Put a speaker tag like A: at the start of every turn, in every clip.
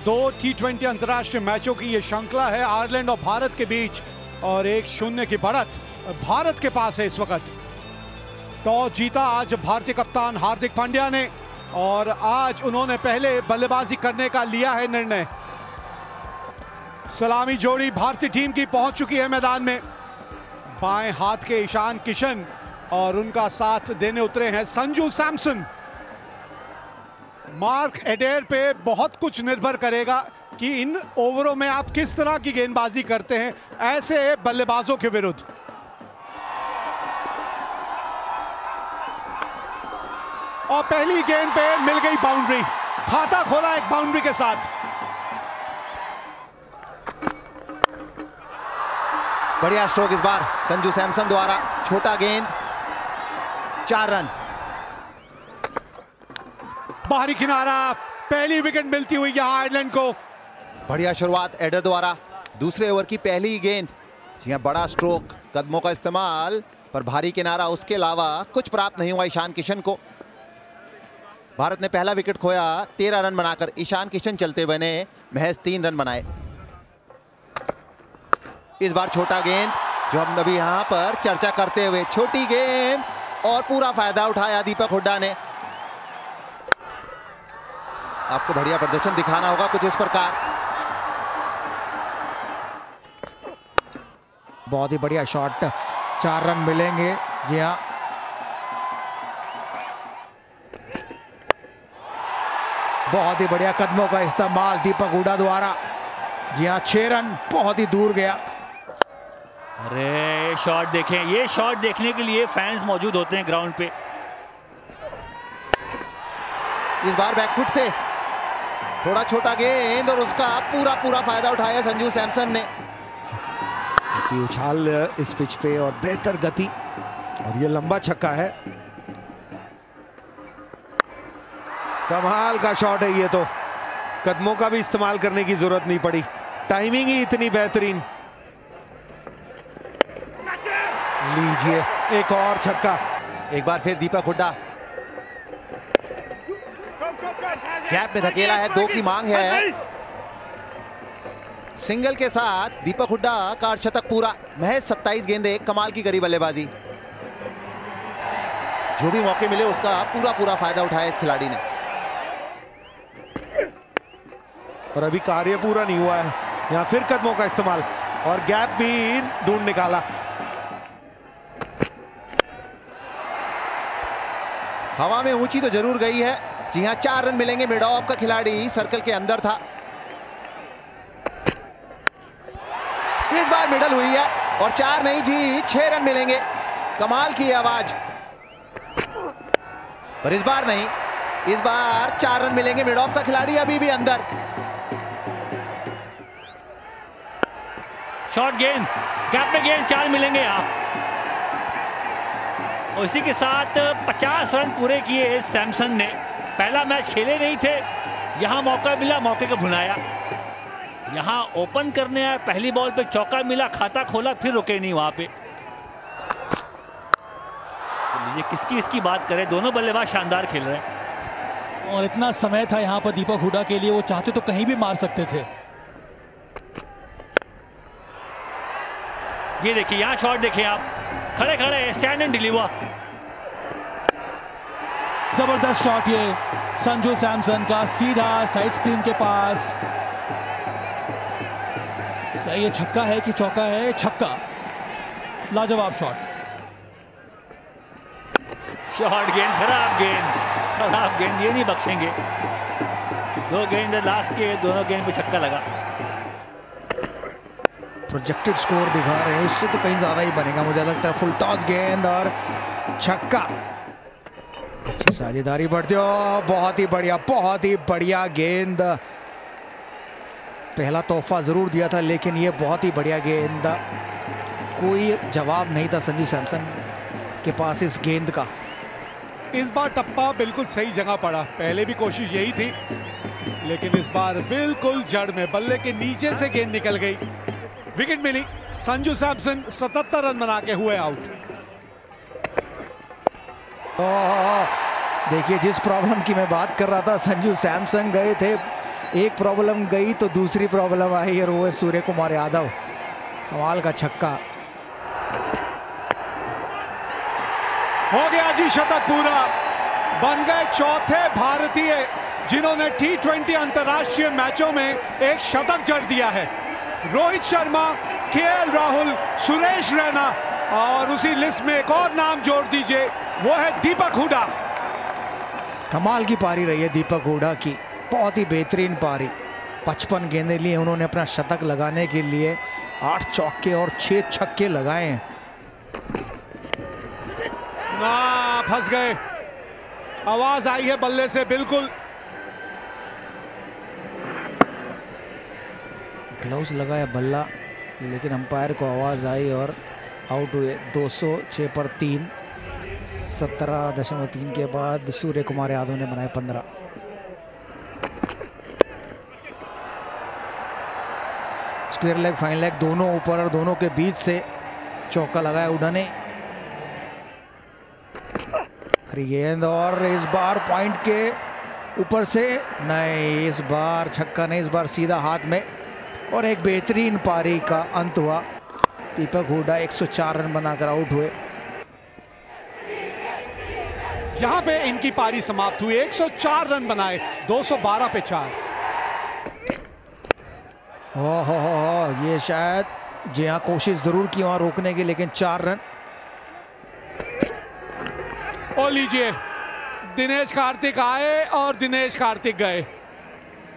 A: दो T20 अंतर्राष्ट्रीय मैचों की ये श्रृंखला है आयरलैंड और भारत के बीच, और 1-0 की बढ़त भारत के पास है इस वक्त। टॉस जीता आज भारतीय कप्तान हार्दिक पांड्या ने, और आज उन्होंने पहले बल्लेबाजी करने का लिया है निर्णय। सलामी जोड़ी भारतीय टीम की पहुंच चुकी है मैदान में। बाएं हाथ के ईशान किशन और उनका साथ देने उतरे हैं संजू सैमसन। मार्क एडेर पे बहुत कुछ निर्भर करेगा कि इन ओवरों में आप किस तरह की गेंदबाजी करते हैं ऐसे बल्लेबाजों के विरुद्ध। और पहली गेंद पे मिल गई बाउंड्री, खाता खोला एक बाउंड्री के साथ।
B: बढ़िया स्ट्रोक इस बार संजू सैमसन द्वारा, छोटा गेंद, 4 रन।
A: बाहरी किनारा, पहली विकेट मिलती हुई यहां आयरलैंड को।
B: बढ़िया शुरुआत एडर द्वारा, दूसरे ओवर की पहली गेंद। जी हां, बड़ा स्ट्रोक, कदमों का इस्तेमाल, पर भारी किनारा, उसके अलावा कुछ प्राप्त नहीं हुआ ईशान किशन को। भारत ने पहला विकेट खोया 13 रन बनाकर। ईशान किशन चलते हुए ने महज 3 रन बनाए। इस बार छोटा गेंद, जो हम अभी यहां पर चर्चा करते हुए, छोटी गेंद, और पूरा फायदा उठाया दीपक हुड्डा ने। आपको बढ़िया प्रदर्शन दिखाना होगा कुछ इस प्रकार।
C: बहुत ही बढ़िया शॉट, 4 रन मिलेंगे। जी हाँ, बहुत ही बढ़िया कदमों का इस्तेमाल दीपक हुड्डा द्वारा। जी हाँ, 6 रन, बहुत ही दूर गया।
D: अरे शॉट देखें, ये शॉट देखने के लिए फैंस मौजूद होते हैं ग्राउंड पे।
B: इस बार बैकफुट से थोड़ा छोटा गेंद, और उसका पूरा फायदा उठाया संजू सैमसन ने।
C: उछाल इस पिच पे और बेहतर गति, और ये लंबा छक्का है।
E: कमाल का शॉट है ये तो, कदमों का भी इस्तेमाल करने की जरूरत नहीं पड़ी, टाइमिंग ही इतनी बेहतरीन। लीजिए एक और छक्का।
B: एक बार फिर दीपक हुड्डा गैप में धकेला है, 2 की मांग है। सिंगल के साथ दीपक हुड्डा का अर्धशतक पूरा। महज 27 गेंदें, कमाल की करी बल्लेबाजी। जो भी मौके मिले उसका पूरा फायदा उठाया इस खिलाड़ी ने।
E: और अभी कार्य पूरा नहीं हुआ है, यहां फिर कदमों का इस्तेमाल, और गैप भी ढूंढ निकाला।
B: हवा में ऊंची तो जरूर गई है। जी हां, 4 रन मिलेंगे। मिड ऑफ का खिलाड़ी सर्कल के अंदर था। इस बार मिडल हुई है, और 4 नहीं जी 6 रन मिलेंगे। कमाल की आवाज, पर इस बार नहीं, इस बार 4 रन मिलेंगे। मिड ऑफ का खिलाड़ी अभी भी अंदर।
D: शॉर्ट गेंद, गैप में गेंद, 4 मिलेंगे आप। और इसी के साथ 50 रन पूरे किए सैमसन ने। पहला मैच खेले नहीं थे, यहां मौका मिला, मौके को भुनाया। यहां ओपन करने आया, पहली बॉल पे चौका मिला, खाता खोला, फिर रुके नहीं वहां पे। तो लीजिए किसकी इसकी बात करें, दोनों बल्लेबाज शानदार खेल रहे हैं।
F: और इतना समय था यहां पर दीपक हुड्डा के लिए, वो चाहते तो कहीं भी मार सकते थे।
D: ये देखिए, यहां शॉट देखिए आप, खड़े खड़े स्टैंड एंड डिलीवर।
F: जबरदस्त शॉट ये संजू सैमसन का, सीधा साइड स्क्रीन के पास। क्या ये छक्का है कि चौका है? छक्का, लाजवाब शॉट।
D: शॉट गेंद, खराब गेंद, ये नहीं बख्शेंगे। 2 गेंद लास्ट के, दोनों गेंद पे छक्का लगा।
C: प्रोजेक्टेड स्कोर दिखा रहे हैं, उससे तो कहीं ज्यादा ही बनेगा मुझे लगता है। फुल टॉस गेंद और छक्का, अच्छी साझेदारी बढ़ती हो। बहुत ही बढ़िया गेंद। पहला तोहफा जरूर दिया था, लेकिन ये बहुत ही बढ़िया गेंद। कोई जवाब नहीं था संजू सैमसन के पास इस गेंद का।
A: इस बार टप्पा बिल्कुल सही जगह पड़ा, पहले भी कोशिश यही थी, लेकिन इस बार बिल्कुल जड़ में, बल्ले के नीचे से गेंद निकल गई। विकेट मिली। संजू सैमसन 77 रन बना के हुए आउट।
C: देखिए जिस प्रॉब्लम की मैं बात कर रहा था, संजू सैमसन गए थे एक प्रॉब्लम गई तो दूसरी प्रॉब्लम आई और वो है सूर्य कुमार यादव। कमाल का छक्का।
A: हो गया जी शतक पूरा। बन गए चौथे भारतीय जिन्होंने T20 अंतर्राष्ट्रीय मैचों में एक शतक जड़ दिया है। रोहित शर्मा, KL राहुल, सुरेश रैना और उसी लिस्ट में एक और नाम जोड़ दीजिए, वो है दीपक हुडा।
C: कमाल की पारी रही है दीपक हुडा की, बहुत ही बेहतरीन पारी। 55 गेंदें लिए उन्होंने अपना शतक लगाने के लिए, 8 चौके और 6 छक्के लगाए हैं।
A: ना फंस गए, आवाज आई है बल्ले से बिल्कुल।
C: ग्लव्स लगाया बल्ला, लेकिन अंपायर को आवाज आई और आउट हुए। 206 पर 3, 17.3 के बाद सूर्य कुमार यादव ने बनाए 15। स्क्वायर लेग, फाइन लेग दोनों ऊपर और दोनों के बीच से चौका लगाया हुडा ने। गेंद और इस बार पॉइंट के ऊपर से नहीं, इस बार छक्का नहीं, इस बार सीधा हाथ में और एक बेहतरीन पारी का अंत हुआ। दीपक हुडा 104 रन बनाकर आउट हुए।
A: यहां पे इनकी पारी समाप्त हुई, 104 रन बनाए, 212 पे 4।
C: हो ये शायद जी हाँ कोशिश जरूर की वहां रोकने की, लेकिन 4 रन।
A: और लीजिए, दिनेश कार्तिक आए और दिनेश कार्तिक गए।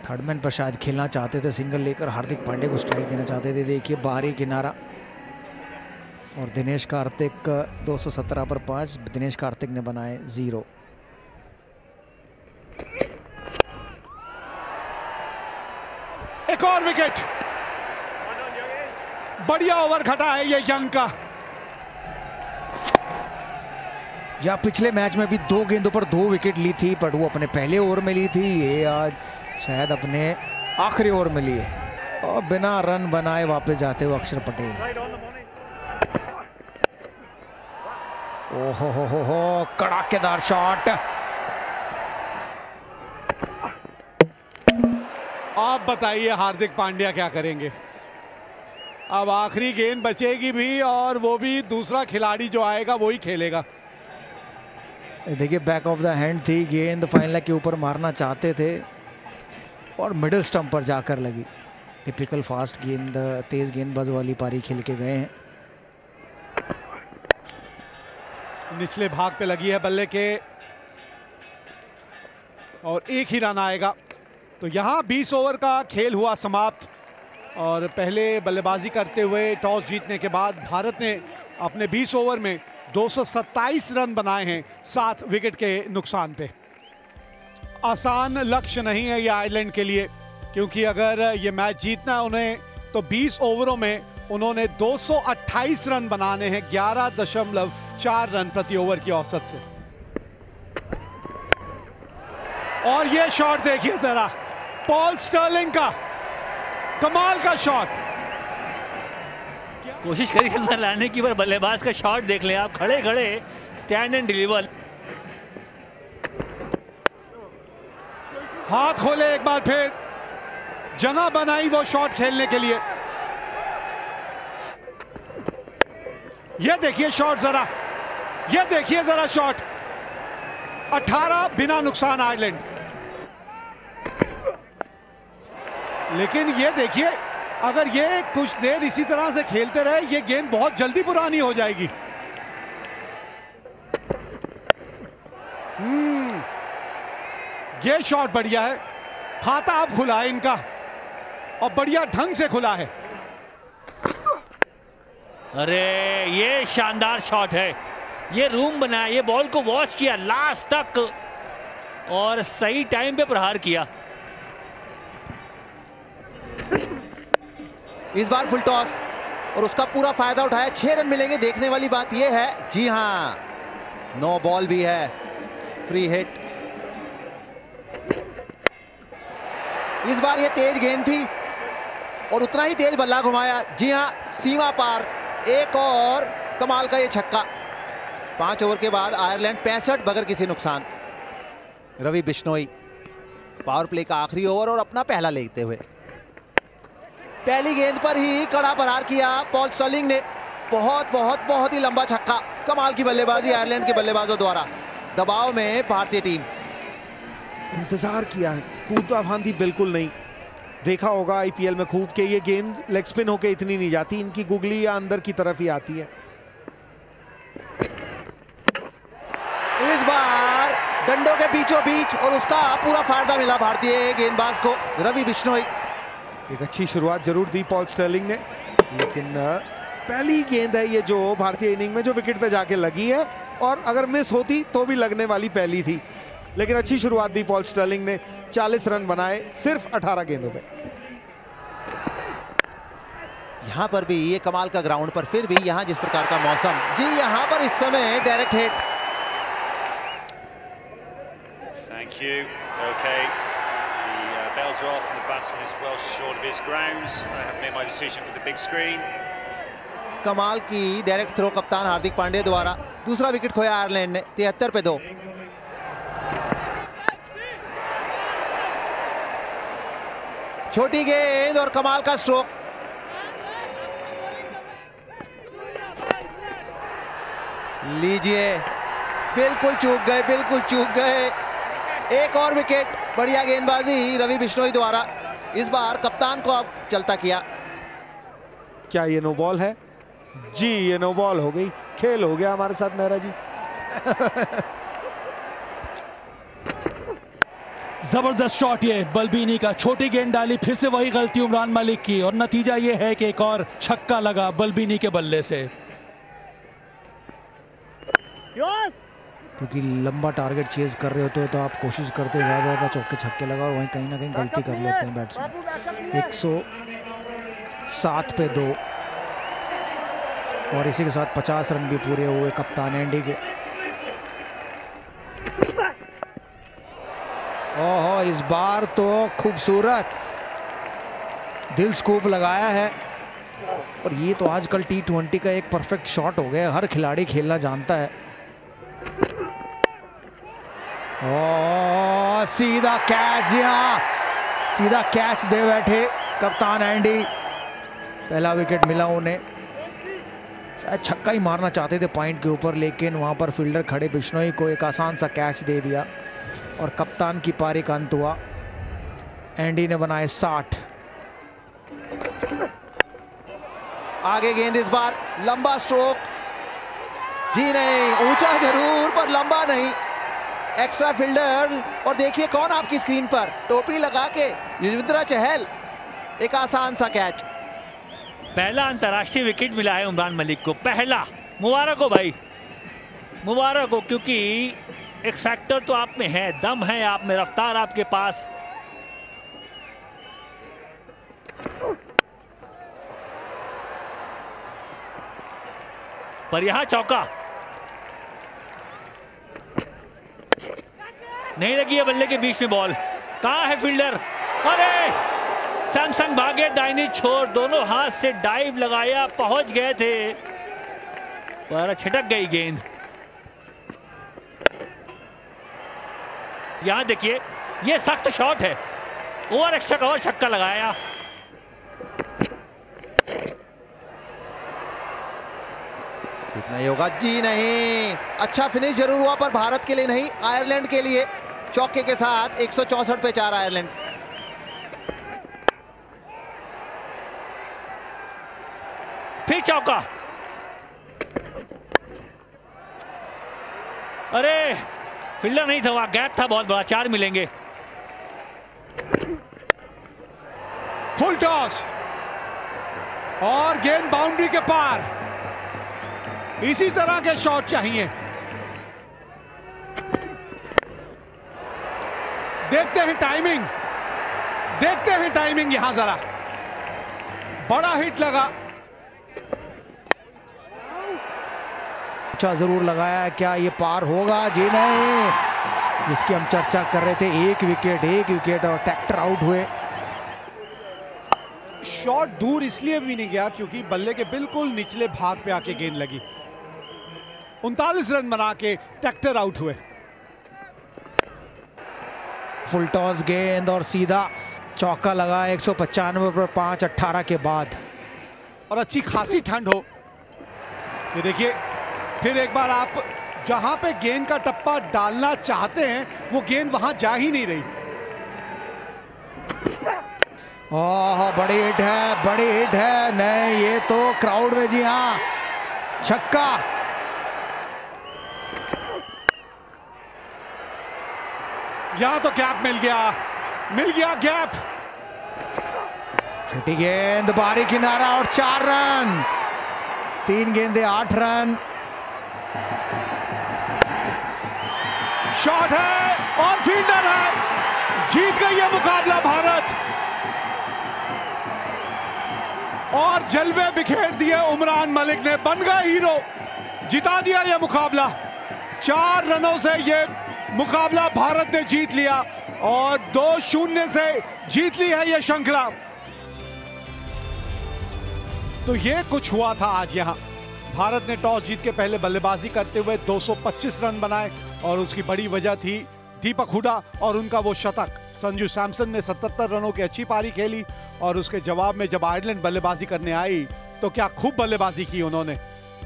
C: थर्डमैन पर शायद खेलना चाहते थे, सिंगल लेकर हार्दिक पांड्या को स्ट्राइक देना चाहते थे। देखिए बाहरी किनारा और दिनेश कार्तिक 217 पर 5, दिनेश कार्तिक ने बनाए 0।
A: एक और विकेट, बढ़िया ओवर घटा है ये यंग का।
C: या पिछले मैच में भी 2 गेंदों पर 2 विकेट ली थी, पर वो अपने पहले ओवर में ली थी, ये आज शायद अपने आखिरी ओवर में लिए और बिना रन बनाए वापस जाते हुए अक्षर पटेल। ओहो हो कड़ाकेदार शॉट।
A: आप बताइए हार्दिक पांड्या क्या करेंगे? अब आखिरी गेंद बचेगी भी और वो भी दूसरा खिलाड़ी जो आएगा वही खेलेगा।
C: देखिए बैक ऑफ द हैंड थी गेंद, फाइन लेग के ऊपर मारना चाहते थे और मिडिल स्टंप पर जाकर लगी। टिपिकल फास्ट गेंद, तेज गेंदबाज वाली पारी खेल के गए हैं।
A: निचले भाग पे लगी है बल्ले के और एक ही रन आएगा। तो यहाँ 20 ओवर का खेल हुआ समाप्त और पहले बल्लेबाजी करते हुए टॉस जीतने के बाद भारत ने अपने 20 ओवर में 227 रन बनाए हैं 7 विकेट के नुकसान पे। आसान लक्ष्य नहीं है ये आयरलैंड के लिए, क्योंकि अगर ये मैच जीतना है उन्हें तो 20 ओवरों में उन्होंने 228 रन बनाने हैं 11.4 रन प्रति ओवर की औसत से। और ये शॉट देखिए जरा, पॉल स्टर्लिंग का कमाल का शॉट।
D: कोशिश करी अंदर लाने की, पर बल्लेबाज का शॉट देख लें आप, खड़े खड़े स्टैंड एंड डिलीवर।
A: हाथ खोले एक बार फिर, जगह बनाई वो शॉट खेलने के लिए। ये देखिए शॉट जरा, ये देखिए जरा शॉट। 18 बिना नुकसान आयरलैंड। लेकिन ये देखिए, अगर ये कुछ देर इसी तरह से खेलते रहे, ये गेंद बहुत जल्दी पुरानी हो जाएगी। ये शॉट बढ़िया है, खाता अब खुला है इनका और बढ़िया ढंग से खुला है।
D: अरे ये शानदार शॉट है, ये रूम बनाया, ये बॉल को वॉच किया लास्ट तक और सही टाइम पे प्रहार किया।
B: इस बार फुल टॉस और उसका पूरा फायदा उठाया। 6 रन मिलेंगे। देखने वाली बात यह है, जी हां, 9 बॉल भी है, फ्री हिट। इस बार ये तेज गेंद थी और उतना ही तेज बल्ला घुमाया। जी हां, सीमा पार। एक और कमाल का ये छक्का। 5 ओवर के बाद आयरलैंड 65 बगैर किसी नुकसान। रवि बिश्नोई पावर प्ले का आखिरी ओवर और अपना पहला लेते हुए पहली गेंद पर ही कड़ा प्रहार किया पॉल स्टर्लिंग ने। बहुत ही लंबा छक्का। कमाल की बल्लेबाजी आयरलैंड के बल्लेबाजों द्वारा। दबाव में भारतीय टीम।
E: इंतजार किया है, कूदा फांदी बिल्कुल नहीं। देखा होगा आईपीएल में खूब के ये गेंद लेग स्पिन होके इतनी नहीं जाती, इनकी गुगली या अंदर की तरफ ही आती है।
B: इस बार डंडों के बीचों बीच और उसका पूरा फायदा मिला भारतीय गेंदबाज को, रवि बिश्नोई।
E: एक अच्छी शुरुआत जरूर दी पॉल स्टर्लिंग ने, लेकिन पहली गेंद है ये जो भारतीय इनिंग में जो विकेट पे जाके लगी है, और अगर मिस होती तो भी लगने वाली पहली थी। लेकिन अच्छी शुरुआत दी पॉल स्टर्लिंग ने, 40 रन बनाए सिर्फ 18 गेंदों पे।
B: यहां पर भी ये कमाल का ग्राउंड पर फिर भी यहां जिस प्रकार का मौसम, जी यहां पर इस समय direct hit.
G: Thank you. Okay. The bells are off and the batsman is well short of his grounds. I have made my decision for the big screen.
B: कमाल की डायरेक्ट थ्रो कप्तान हार्दिक पांड्या द्वारा। दूसरा विकेट खोया आयरलैंड ने 73 पे 2। छोटी गेंद और कमाल का स्ट्रोक। लीजिए, बिल्कुल चूक गए। एक और विकेट। बढ़िया गेंदबाजी रवि बिश्नोई द्वारा। इस बार कप्तान को अब चलता किया।
E: क्या ये नो बॉल है? जी ये नो बॉल हो गई। खेल हो गया हमारे साथ मेहरा जी।
F: जबरदस्त शॉट ये बल्बीनी का। छोटी गेंद डाली, फिर से वही गलती उमरान मलिक की, और नतीजा ये है कि एक और छक्का लगा बल्बीनी के बल्ले से।
C: क्योंकि लंबा टारगेट चेज कर रहे होते हो तो आप कोशिश करते हो ज़्यादा चौके छक्के लगा, और वहीं कहीं ना कहीं गलती कर लेते हैं बैट्समैन। 107 पे 2, और इसी के साथ 50 रन भी पूरे हुए कप्तान एंडी के। ओहो, इस बार तो खूबसूरत दिल स्कूप लगाया है। और ये तो आजकल T20 का एक परफेक्ट शॉट हो गया, हर खिलाड़ी खेलना जानता है। ओ सीधा कैच, यहाँ सीधा कैच दे बैठे कप्तान एंडी। पहला विकेट मिला उन्हें। शायद छक्का ही मारना चाहते थे पॉइंट के ऊपर, लेकिन वहां पर फील्डर खड़े बिश्नोई को एक आसान सा कैच दे दिया और कप्तान की पारी का अंत हुआ। एंडी ने बनाए 60।
B: आगे गेंद, इस बार लंबा स्ट्रोक। जी नहीं, ऊंचा जरूर पर लंबा नहीं। एक्स्ट्रा फील्डर, और देखिए कौन आपकी स्क्रीन पर, टोपी लगा के युजवेंद्र चहल। एक आसान सा कैच।
D: पहला अंतर्राष्ट्रीय विकेट मिला है उमरान मलिक को, पहला। मुबारक हो भाई, मुबारक हो, क्योंकि एक फैक्टर तो आप में है, दम है आप में, रफ्तार आपके पास। पर यहां चौका नहीं लगी है। बल्ले के बीच में बॉल, कहां है फील्डर? अरे सैमसन भागे दाहिनी छोर, दोनों हाथ से डाइव लगाया, पहुंच गए थे पर छिटक गई गेंद। यहां देखिए, ये सख्त शॉट है, ओवर एक्स्ट्रा कवर छक्का लगाया।
B: देखना ही होगा। जी नहीं, अच्छा फिनिश जरूर हुआ पर भारत के लिए नहीं, आयरलैंड के लिए। चौके के साथ 164 पे 4 आयरलैंड।
D: फिर चौका। अरे फील्डर नहीं था, वहां गैप था बहुत बड़ा, 4 मिलेंगे।
A: फुल टॉस और गेंद बाउंड्री के पार। इसी तरह के शॉट चाहिए। देखते हैं टाइमिंग, यहां जरा बड़ा हिट लगा।
C: अच्छा जरूर लगाया, क्या ये पार होगा? जी नहीं, जिसकी हम चर्चा कर रहे थे, एक विकेट और ट्रैक्टर आउट हुए।
A: शॉट दूर इसलिए भी नहीं गया क्योंकि बल्ले के बिल्कुल निचले भाग पे आके गेंद लगी। 39 रन बना के ट्रैक्टर आउट हुए।
C: फुल टॉस गेंद और सीधा चौका लगा 195 पर 5-18 के बाद।
A: और अच्छी खासी ठंड हो। ये देखिए फिर एक बार आप जहां पे गेंद का टप्पा डालना चाहते हैं वो गेंद वहां जा ही नहीं रही।
C: ओह बड़ी हिट है, बड़ी हिट है। नहीं ये तो क्राउड में, जी हाँ, छक्का।
A: यहां तो गैप मिल गया गैप।
C: छोटी गेंद, बारी किनारा और 4 रन। 3 गेंदे 8 रन।
A: शॉट है और फील्डर है। जीत गई है मुकाबला भारत और जलवे बिखेर दिए उमरान मलिक ने। बन गया हीरो, जिता दिया यह मुकाबला। 4 रनों से यह मुकाबला भारत ने जीत लिया और 2-0 से जीत ली है यह श्रृंखला। तो यह कुछ हुआ था आज यहां। भारत ने टॉस जीत के पहले बल्लेबाजी करते हुए 225 रन बनाए और उसकी बड़ी वजह थी दीपक हुडा और उनका वो शतक। संजू सैमसन ने 77 रनों की अच्छी पारी खेली और उसके जवाब में जब आयरलैंड बल्लेबाजी करने आई तो क्या खूब बल्लेबाजी की उन्होंने।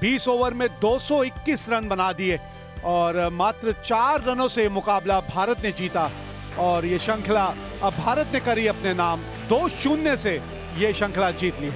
A: 20 ओवर में 221 रन बना दिए और मात्र 4 रनों से मुकाबला भारत ने जीता और ये श्रृंखला अब भारत ने करी अपने नाम। 2-0 से ये श्रृंखला जीत ली।